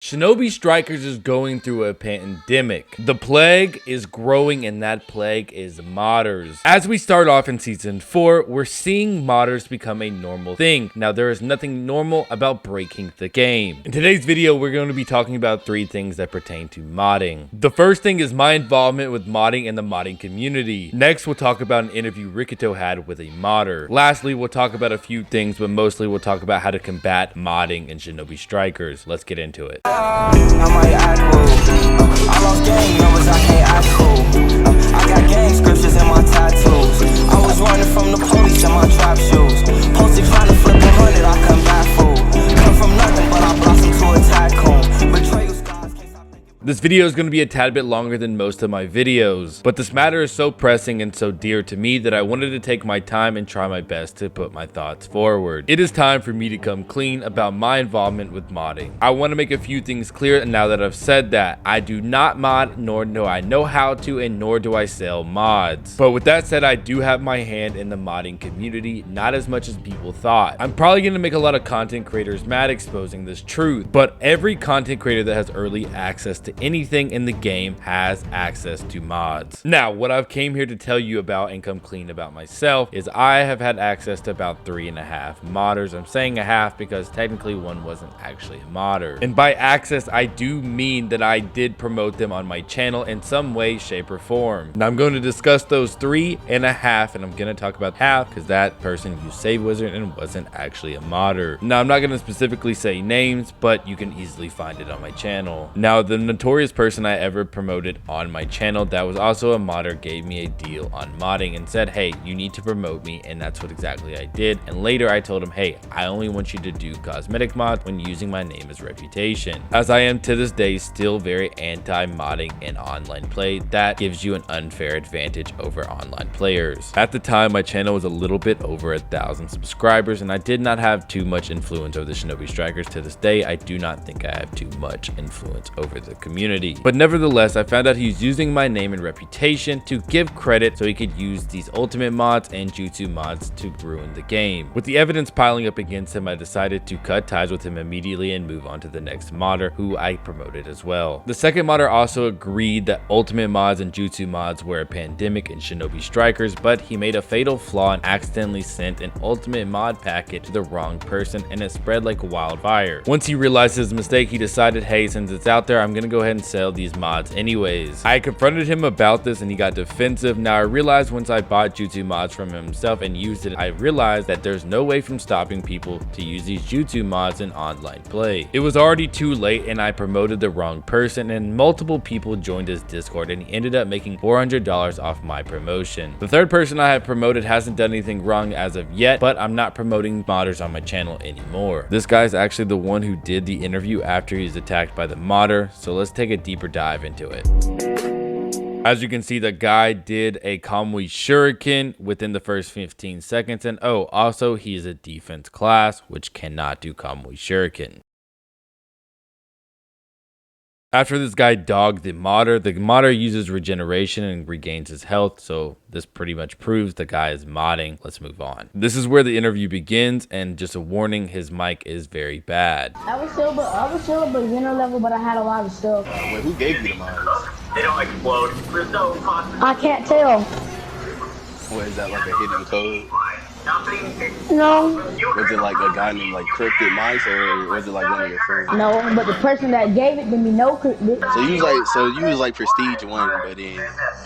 Shinobi Strikers is going through a pandemic. The plague is growing, and that plague is modders. As we start off in season 4, we're seeing modders become a normal thing. Now, there is nothing normal about breaking the game. In today's video, we're going to be talking about 3 things that pertain to modding. The first thing is my involvement with modding and the modding community. Next, we'll talk about an interview Rikito had with a modder. Lastly, we'll talk about a few things, but mostly we'll talk about how to combat modding in Shinobi Strikers. Let's get into it. I might act rude. I lost gang numbers, I can't act cool. I got gang scriptures in my tattoos. I was running from the police in my trap shoes. Posted trying to flip 100, I come back full. Come from nothing, but I blossom to a tycoon. Betrayal scars, can't stop thinking. This video is going to be a tad bit longer than most of my videos, but this matter is so pressing and so dear to me that I wanted to take my time and try my best to put my thoughts forward. It is time for me to come clean about my involvement with modding. I want to make a few things clear now that I've said that. I do not mod, nor do I know how to, and nor do I sell mods. But with that said, I do have my hand in the modding community, not as much as people thought. I'm probably going to make a lot of content creators mad exposing this truth, but every content creator that has early access to anything in the game has access to mods. Now, what I've came here to tell you about and come clean about myself is I have had access to about 3.5 modders. I'm saying a half because technically one wasn't actually a modder. And by access, I do mean that I did promote them on my channel in some way, shape, or form. Now I'm going to discuss those 3.5, and I'm going to talk about half because that person used Save Wizard and wasn't actually a modder. Now, I'm not going to specifically say names, but you can easily find it on my channel. Now, the notorious person I ever promoted on my channel that was also a modder gave me a deal on modding and said, hey, you need to promote me, and that's what exactly I did. And later I told him, hey, I only want you to do cosmetic mods when using my name as reputation. As I am to this day still very anti-modding and online play, that gives you an unfair advantage over online players. At the time, my channel was a little bit over 1,000 subscribers, and I did not have too much influence over the Shinobi Strikers. To this day, I do not think I have too much influence over the community. But nevertheless, I found out he was using my name and reputation to give credit so he could use these ultimate mods and jutsu mods to ruin the game. With the evidence piling up against him, I decided to cut ties with him immediately and move on to the next modder, who I promoted as well. The second modder also agreed that ultimate mods and jutsu mods were a pandemic in Shinobi Strikers, but he made a fatal flaw and accidentally sent an ultimate mod packet to the wrong person, and it spread like wildfire. Once he realized his mistake, he decided, hey, since it's out there, I'm gonna go ahead and sell these mods anyways. I confronted him about this and he got defensive. Now I realized once I bought jutsu mods from himself and used it, I realized that there's no way from stopping people to use these jutsu mods in online play. It was already too late, and I promoted the wrong person, and multiple people joined his Discord, and he ended up making $400 off my promotion. The third person I have promoted hasn't done anything wrong as of yet, but I'm not promoting modders on my channel anymore. This guy's actually the one who did the interview after he was attacked by the modder, so let's take a deeper dive into it. As you can see, the guy did a Kamui Shuriken within the first 15 seconds, and oh, also he is a defense class, which cannot do Kamui Shuriken. After this guy dogged the modder uses regeneration and regains his health, so this pretty much proves the guy is modding. Let's move on. This is where the interview begins, and just a warning, his mic is very bad. I was still beginner level, but I had a lot of stuff. Wait, who gave you the mods? They don't explode. There's no cost. I can't tell. What is that, like a hidden code? Nothing. No, Was it like a guy named like Cryptic Mice, or was it like one of your friends? no, but the person that gave it to me So you was like Prestige 1, but then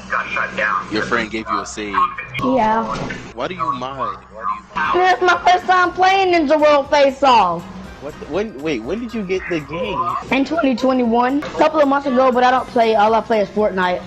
Got shut down. your friend gave you a save. Yeah. Why do you mod? This is my first time playing Ninja World Face Off When did you get the game? in 2021. A couple of months ago, but I don't play. All I play is Fortnite.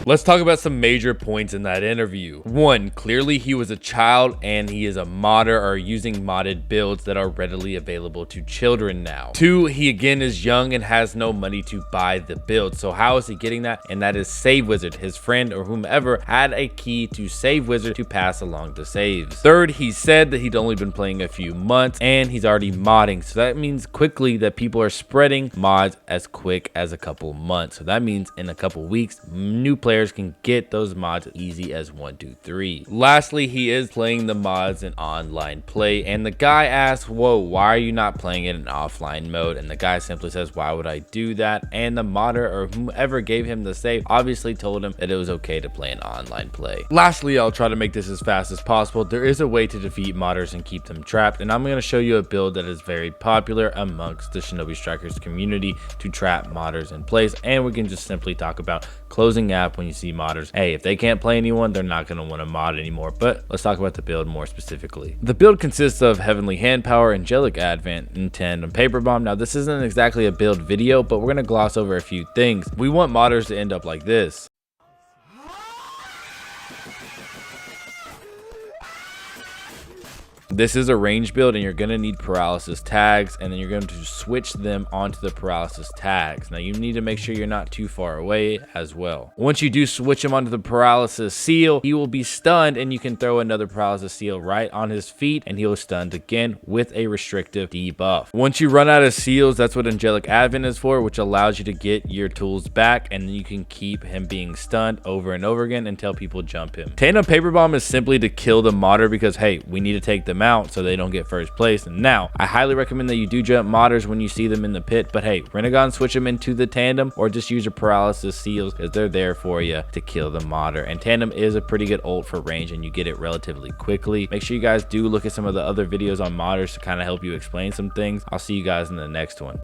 Let's talk about some major points in that interview. 1, clearly he was a child and he is a modder or using modded builds that are readily available to children now. 2, he again is young and has no money to buy the build. So how is he getting that? And that is Save Wizard. His friend or whomever had a key to Save Wizard to pass along the saves. 3rd, he said that he'd only been playing a few months and he's already modding. So that means quickly that people are spreading mods as quick as a couple months. So that means in a couple weeks, new players players can get those mods easy as 1, 2, 3. Lastly, he is playing the mods in online play, and the guy asks, whoa, why are you not playing it in offline mode? And the guy simply says, why would I do that? And the modder or whomever gave him the save obviously told him that it was okay to play in online play. Lastly, I'll try to make this as fast as possible. There is a way to defeat modders and keep them trapped, and I'm going to show you a build that is very popular amongst the Shinobi Strikers community to trap modders in place. And we can just simply talk about closing app when you see modders. Hey, if they can't play anyone, they're not going to want to mod anymore. But let's talk about the build more specifically. The build consists of Heavenly Hand Power, Angelic Advent, and Tandem Paper Bomb. Now, this isn't exactly a build video, but we're going to gloss over a few things. We want modders to end up like this. This is a range build, and you're going to need paralysis tags, and then you're going to switch them onto the paralysis tags. Now, you need to make sure you're not too far away as well. Once you do switch him onto the paralysis seal, he will be stunned, and you can throw another paralysis seal right on his feet, and he'll stunned again with a restrictive debuff. Once you run out of seals, that's what Angelic Advent is for, which allows you to get your tools back, and then you can keep him being stunned over and over again until people jump him. Tandem Paper Bomb is simply to kill the modder because, hey, we need to take them out so they don't get first place. And now I highly recommend that you do jump modders when you see them in the pit, but hey, Renegon, switch them into the tandem or just use your paralysis seals because they're there for you to kill the modder. And tandem is a pretty good ult for range, and you get it relatively quickly. Make sure you guys do look at some of the other videos on modders to kind of help you explain some things. I'll see you guys in the next one.